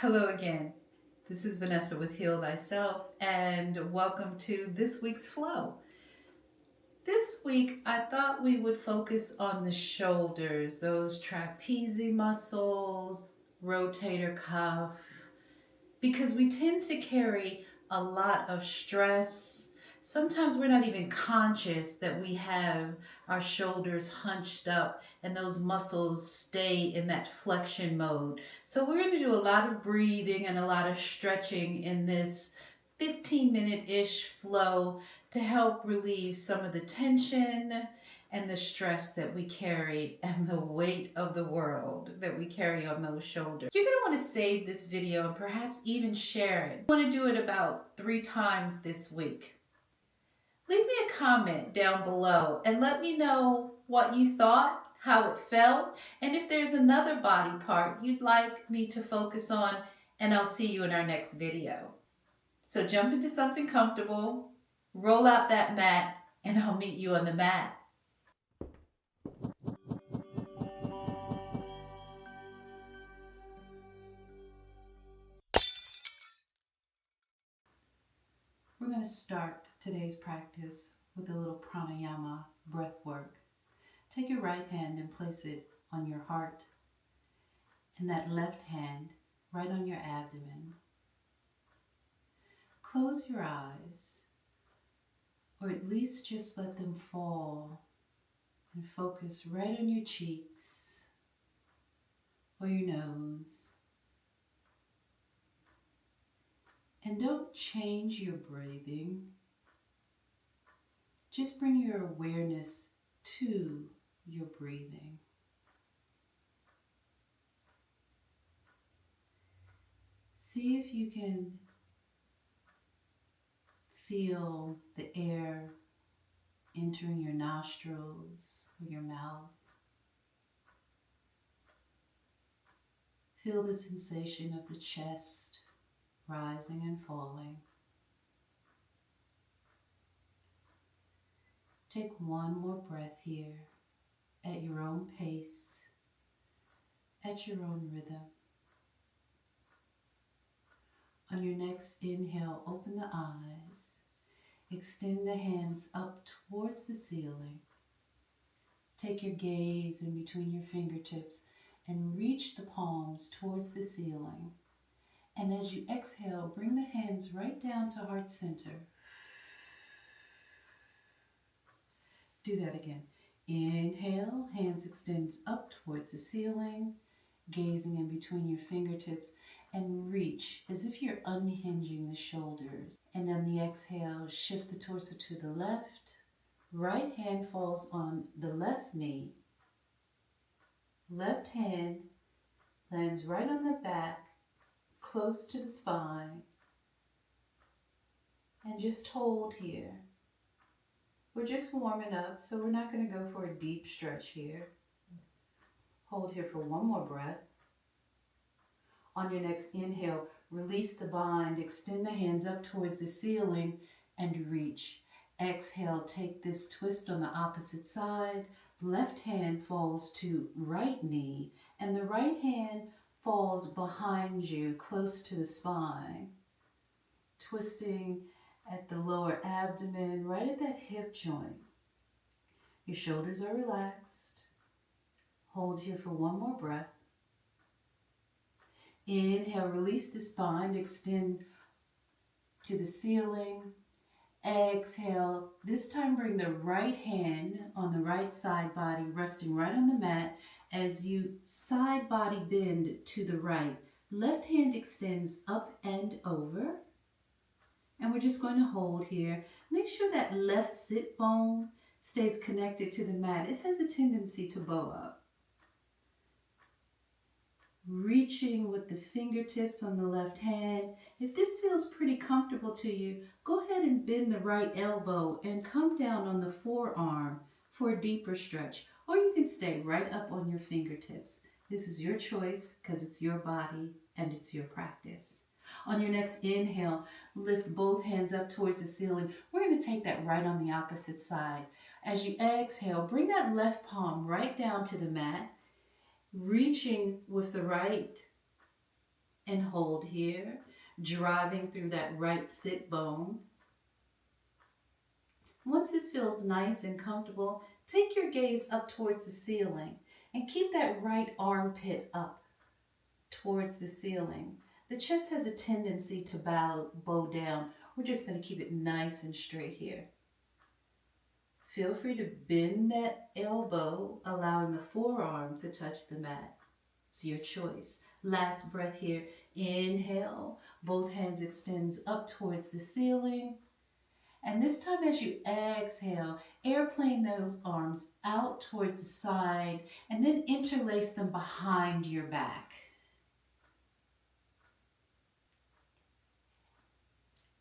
Hello again. This is Vanessa with Heal Thyself, and welcome to this week's flow. This week, I thought we would focus on the shoulders, those trapezius muscles, rotator cuff, because we tend to carry a lot of stress. Sometimes we're not even conscious that we have our shoulders hunched up and those muscles stay in that flexion mode. So we're going to do a lot of breathing and a lot of stretching in this 15-minute-ish flow to help relieve some of the tension and the stress that we carry and the weight of the world that we carry on those shoulders. You're going to want to save this video and perhaps even share it. I want to do it about 3 times this week. Leave me a comment down below and let me know what you thought, how it felt, and if there's another body part you'd like me to focus on, and I'll see you in our next video. So jump into something comfortable, roll out that mat, and I'll meet you on the mat. We're going to start today's practice with a little pranayama breath work. Take your right hand and place it on your heart, and that left hand right on your abdomen. Close your eyes, or at least just let them fall, and focus right on your cheeks or your nose. And don't change your breathing. Just bring your awareness to your breathing. See if you can feel the air entering your nostrils or your mouth. Feel the sensation of the chest rising and falling. Take one more breath here at your own pace, at your own rhythm. On your next inhale, open the eyes. Extend the hands up towards the ceiling. Take your gaze in between your fingertips and reach the palms towards the ceiling. And as you exhale, bring the hands right down to heart center. Do that again. Inhale, hands extend up towards the ceiling, gazing in between your fingertips, and reach as if you're unhinging the shoulders. And on the exhale, shift the torso to the left. Right hand falls on the left knee. Left hand lands right on the back, close to the spine, and just hold here. We're just warming up, so we're not going to go for a deep stretch here. Hold here for one more breath. On your next inhale, release the bind, extend the hands up towards the ceiling and reach. Exhale, take this twist on the opposite side. Left hand falls to right knee, and the right hand falls behind you, close to the spine. Twisting at the lower abdomen, right at that hip joint. Your shoulders are relaxed. Hold here for one more breath. Inhale, release the spine, extend to the ceiling. Exhale, this time bring the right hand on the right side body, resting right on the mat as you side body bend to the right. Left hand extends up and over. And we're just going to hold here. Make sure that left sit bone stays connected to the mat. It has a tendency to bow up. Reaching with the fingertips on the left hand. If this feels pretty comfortable to you, go ahead and bend the right elbow and come down on the forearm for a deeper stretch. Or you can stay right up on your fingertips. This is your choice because it's your body and it's your practice. On your next inhale, lift both hands up towards the ceiling. We're going to take that right on the opposite side. As you exhale, bring that left palm right down to the mat, reaching with the right And hold here, driving through that right sit bone. Once this feels nice and comfortable, take your gaze up towards the ceiling and keep that right armpit up towards the ceiling. The chest has a tendency to bow down. We're just going to keep it nice and straight here. Feel free to bend that elbow, allowing the forearm to touch the mat. It's your choice. Last breath here. Inhale, both hands extends up towards the ceiling. And this time as you exhale, airplane those arms out towards the side and then interlace them behind your back.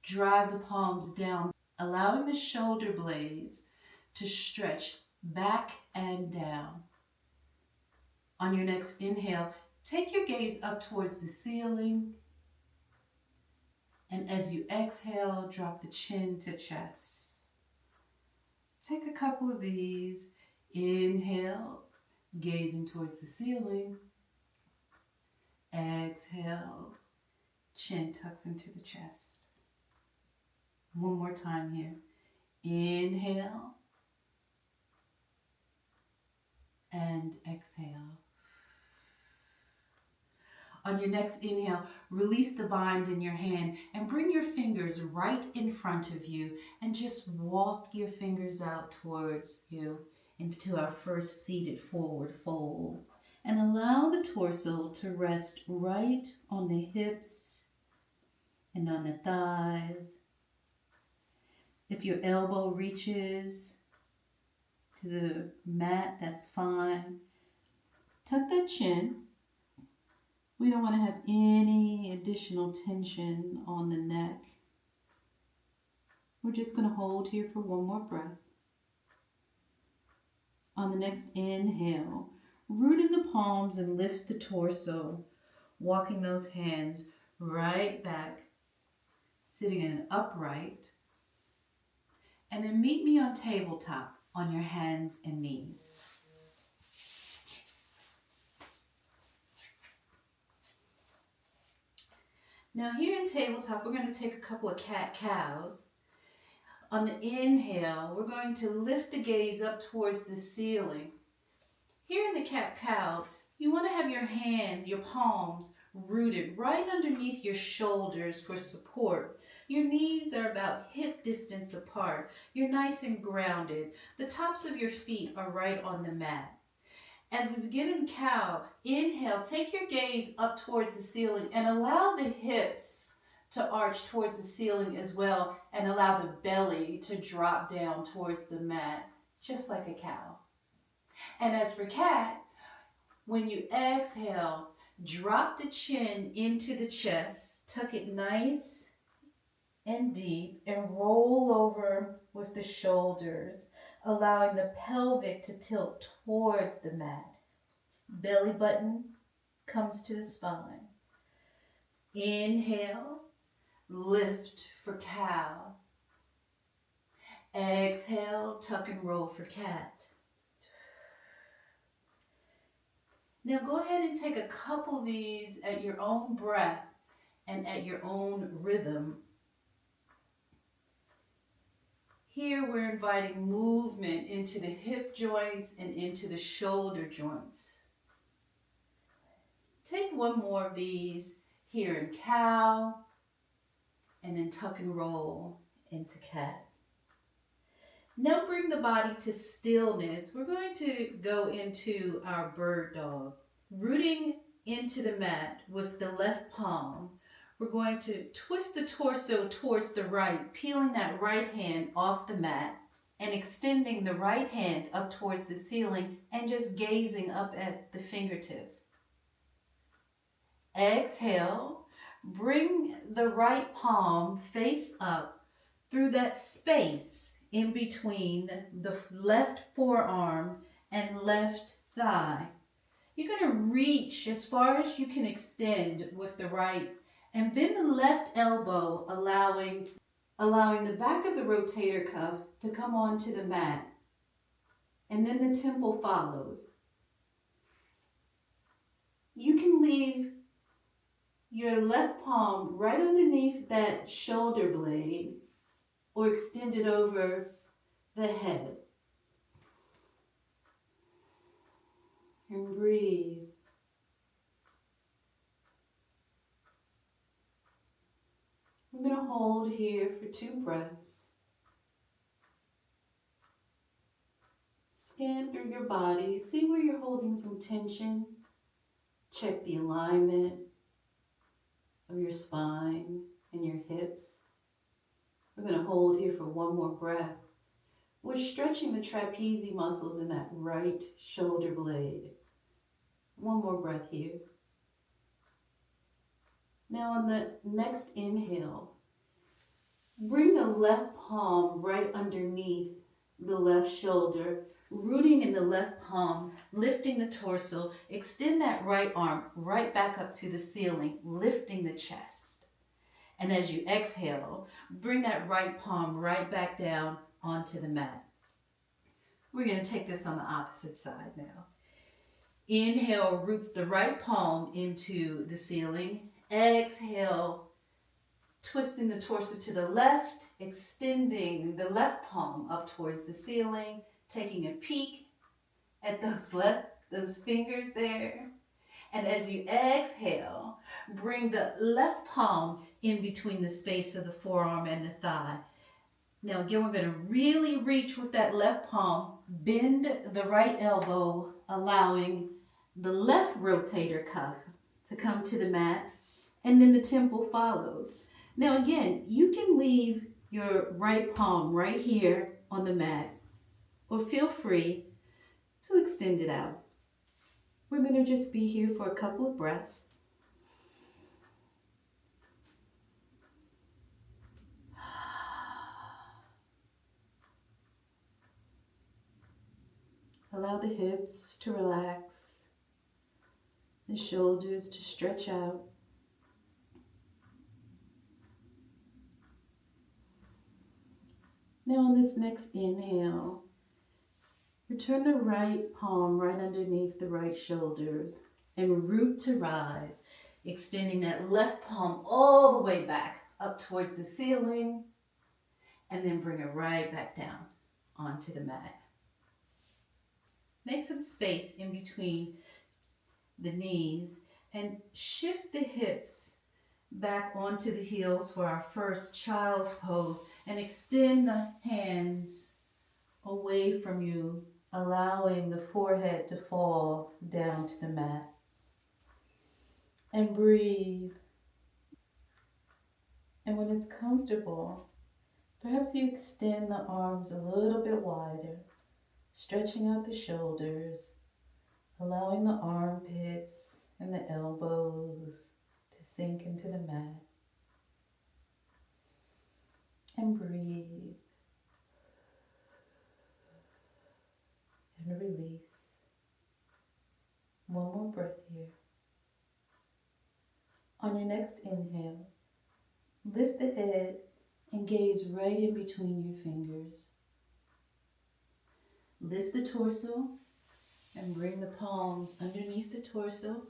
Drive the palms down, allowing the shoulder blades to stretch back and down. On your next inhale, take your gaze up towards the ceiling. And as you exhale, drop the chin to chest. Take a couple of these. Inhale, gazing towards the ceiling. Exhale, chin tucks into the chest. One more time here. Inhale. And exhale. On your next inhale, release the bind in your hand and bring your fingers right in front of you and just walk your fingers out towards you into our first seated forward fold. And allow the torso to rest right on the hips and on the thighs. If your elbow reaches to the mat, that's fine. Tuck that chin. We don't want to have any additional tension on the neck. We're just going to hold here for one more breath. On the next inhale, root in the palms and lift the torso, walking those hands right back, sitting in an upright. And then meet me on tabletop on your hands and knees. Now here in tabletop, we're going to take a couple of cat-cows. On the inhale, we're going to lift the gaze up towards the ceiling. Here in the cat-cow, you want to have your hands, your palms, rooted right underneath your shoulders for support. Your knees are about hip distance apart. You're nice and grounded. The tops of your feet are right on the mat. As we begin in cow, inhale, take your gaze up towards the ceiling and allow the hips to arch towards the ceiling as well and allow the belly to drop down towards the mat, just like a cow. And as for cat, when you exhale, drop the chin into the chest, tuck it nice and deep, and roll over with the shoulders, allowing the pelvic to tilt towards the mat. Belly button comes to the spine. Inhale, lift for cow. Exhale, tuck and roll for cat. Now go ahead and take a couple of these at your own breath and at your own rhythm. Here we're inviting movement into the hip joints and into the shoulder joints. Take one more of these here in cow, and then tuck and roll into cat. Now bring the body to stillness. We're going to go into our bird dog. Rooting into the mat with the left palm, we're going to twist the torso towards the right, peeling that right hand off the mat and extending the right hand up towards the ceiling and just gazing up at the fingertips. Exhale, bring the right palm face up through that space in between the left forearm and left thigh. You're going to reach as far as you can extend with the right and bend the left elbow, allowing the back of the rotator cuff to come onto the mat. And then the temple follows. You can leave your left palm right underneath that shoulder blade or extend it over the head. And breathe. We're going to hold here for 2 breaths. Scan through your body. See where you're holding some tension. Check the alignment of your spine and your hips. We're going to hold here for 1 more breath. We're stretching the trapezius muscles in that right shoulder blade. 1 more breath here. Now on the next inhale, bring the left palm right underneath the left shoulder, rooting in the left palm, lifting the torso. Extend that right arm right back up to the ceiling, lifting the chest. And as you exhale, bring that right palm right back down onto the mat. We're going to take this on the opposite side now. Inhale, roots the right palm into the ceiling. Exhale, twisting the torso to the left, extending the left palm up towards the ceiling, taking a peek at those fingers there. And as you exhale, bring the left palm in between the space of the forearm and the thigh. Now again, we're going to really reach with that left palm, bend the right elbow, allowing the left rotator cuff to come to the mat, and then the temple follows. Now again, you can leave your right palm right here on the mat, or feel free to extend it out. We're going to just be here for a couple of breaths. Allow the hips to relax, the shoulders to stretch out. Now on this next inhale, return the right palm right underneath the right shoulders and root to rise, extending that left palm all the way back up towards the ceiling, and then bring it right back down onto the mat. Make some space in between the knees and shift the hips back onto the heels for our first child's pose, and extend the hands away from you, allowing the forehead to fall down to the mat. And breathe. And when it's comfortable, perhaps you extend the arms a little bit wider, stretching out the shoulders, allowing the armpits and the elbows to sink into the mat. And breathe. And release. 1 more breath here. On your next inhale, lift the head and gaze right in between your fingers. Lift the torso and bring the palms underneath the torso.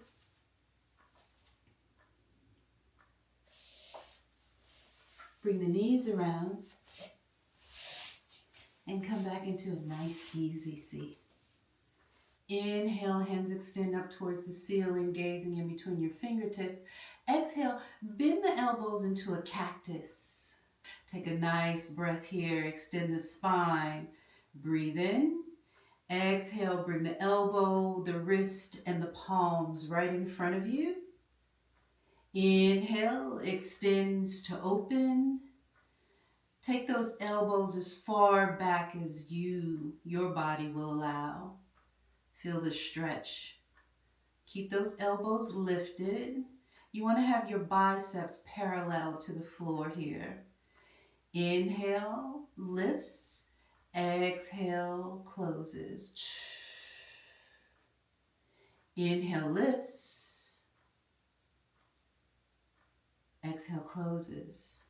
Bring the knees around and come back into a nice, easy seat. Inhale, hands extend up towards the ceiling, gazing in between your fingertips. Exhale, bend the elbows into a cactus. Take a nice breath here, extend the spine. Breathe in. Exhale, bring the elbow, the wrist, and the palms right in front of you. Inhale, extends to open. Take those elbows as far back as your body will allow. Feel the stretch. Keep those elbows lifted. You want to have your biceps parallel to the floor here. Inhale, lifts. Exhale, closes. Inhale, lifts. Exhale, closes.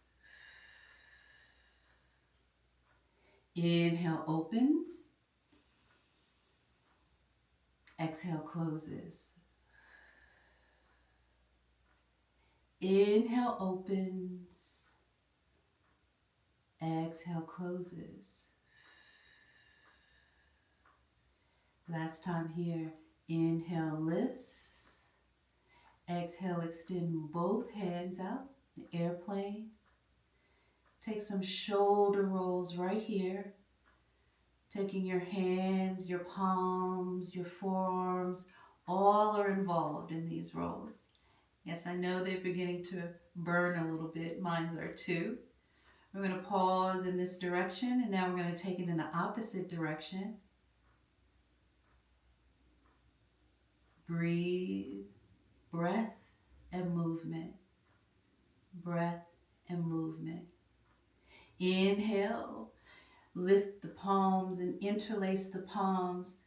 Inhale, opens. Exhale, closes. Inhale opens. Exhale closes. Last time here. Inhale lifts. Exhale, extend both hands out. Airplane. Take some shoulder rolls right here. Taking your hands, your palms, your forearms, all are involved in these rolls. Yes, I know they're beginning to burn a little bit. Mine's are too. We're going to pause in this direction, and now we're going to take it in the opposite direction. Breathe, breath and movement. Breath and movement. Inhale, lift the palms and interlace the palms.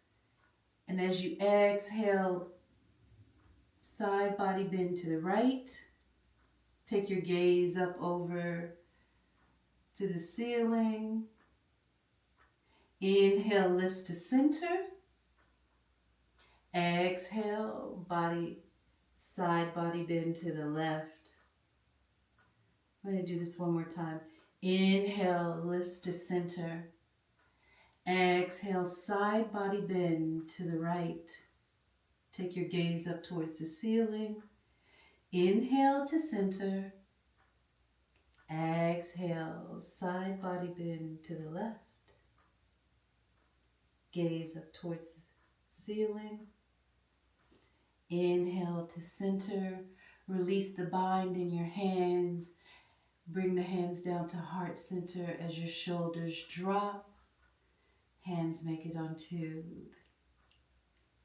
And as you exhale, side body bend to the right. Take your gaze up over to the ceiling. Inhale, lifts to center. Exhale, side body bend to the left. I'm going to do this one more time. Inhale, lifts to center. Exhale, side body bend to the right. Take your gaze up towards the ceiling. Inhale to center. Exhale, side body bend to the left. Gaze up towards the ceiling. Inhale to center. Release the bind in your hands. Bring the hands down to heart center as your shoulders drop. Hands make it onto,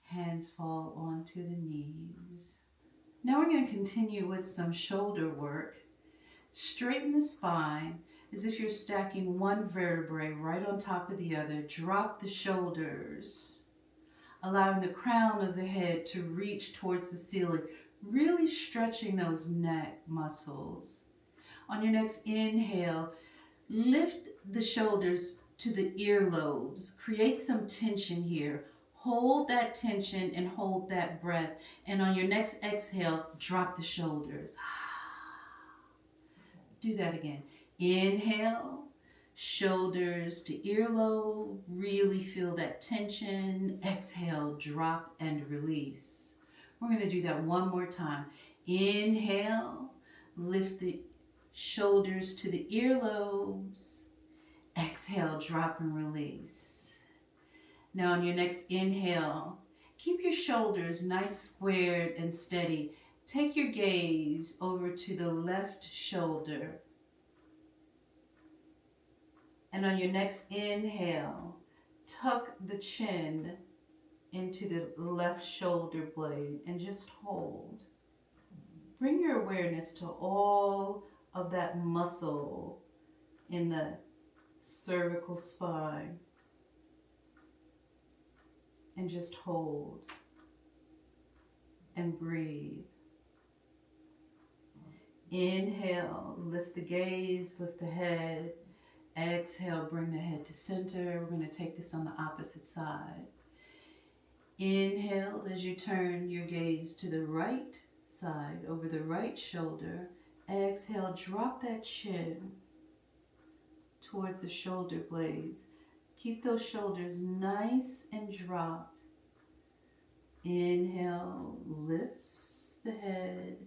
hands fall onto the knees. Now we're going to continue with some shoulder work. Straighten the spine as if you're stacking one vertebrae right on top of the other. Drop the shoulders, allowing the crown of the head to reach towards the ceiling, really stretching those neck muscles. On your next inhale, lift the shoulders to the earlobes. Create some tension here. Hold that tension and hold that breath. And on your next exhale, drop the shoulders. Do that again. Inhale, shoulders to earlobe. Really feel that tension. Exhale, drop and release. We're going to do that one more time. Inhale, lift the shoulders to the earlobes. Exhale, drop and release. Now on your next inhale, keep your shoulders nice, squared and steady. Take your gaze over to the left shoulder. And on your next inhale, tuck the chin into the left shoulder blade and just hold. Bring your awareness to all of that muscle in the cervical spine. And just hold and breathe. Inhale, lift the gaze, lift the head. Exhale, bring the head to center. We're going to take this on the opposite side. Inhale as you turn your gaze to the right side, over the right shoulder. Exhale, drop that chin towards the shoulder blades. Keep those shoulders nice and dropped. Inhale, lifts the head.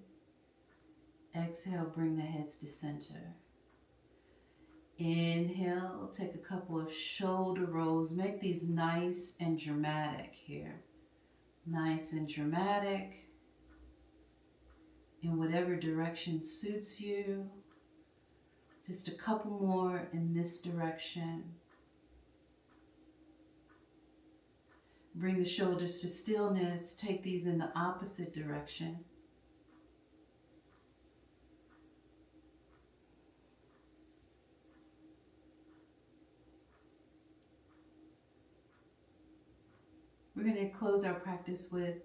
Exhale, bring the heads to center. Inhale, take a couple of shoulder rolls. Make these nice and dramatic here. Nice and dramatic. In whatever direction suits you. Just a couple more in this direction. Bring the shoulders to stillness. Take these in the opposite direction. We're going to close our practice with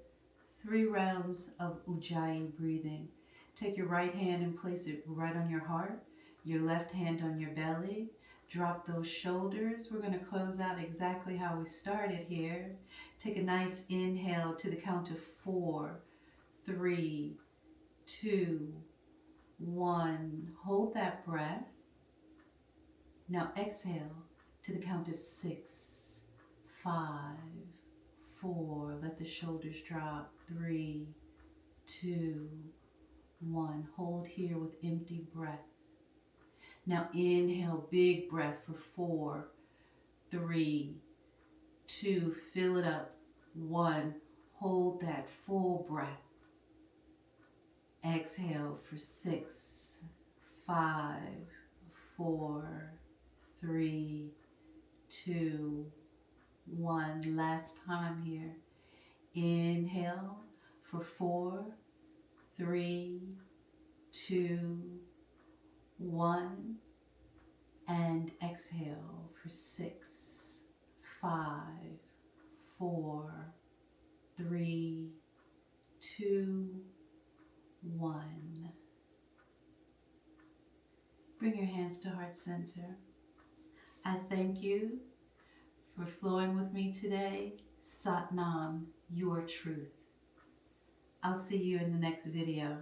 3 rounds of Ujjayi breathing. Take your right hand and place it right on your heart. Your left hand on your belly. Drop those shoulders. We're going to close out exactly how we started here. Take a nice inhale to the count of 4, 3, 2, 1. Hold that breath. Now exhale to the count of 6, 5, 4. Let the shoulders drop. 3, 2, 1. Hold here with empty breath. Now inhale, big breath for 4, 3, 2. Fill it up. 1. Hold that full breath. Exhale for 6, 5, 4, 3, 2, 1. Last time here. Inhale for 4, 3, 2, 1. And exhale for 6, 5, 4, 3, 2, 1. Bring your hands to heart center. I thank you for flowing with me today. Sat Nam, your truth. I'll see you in the next video.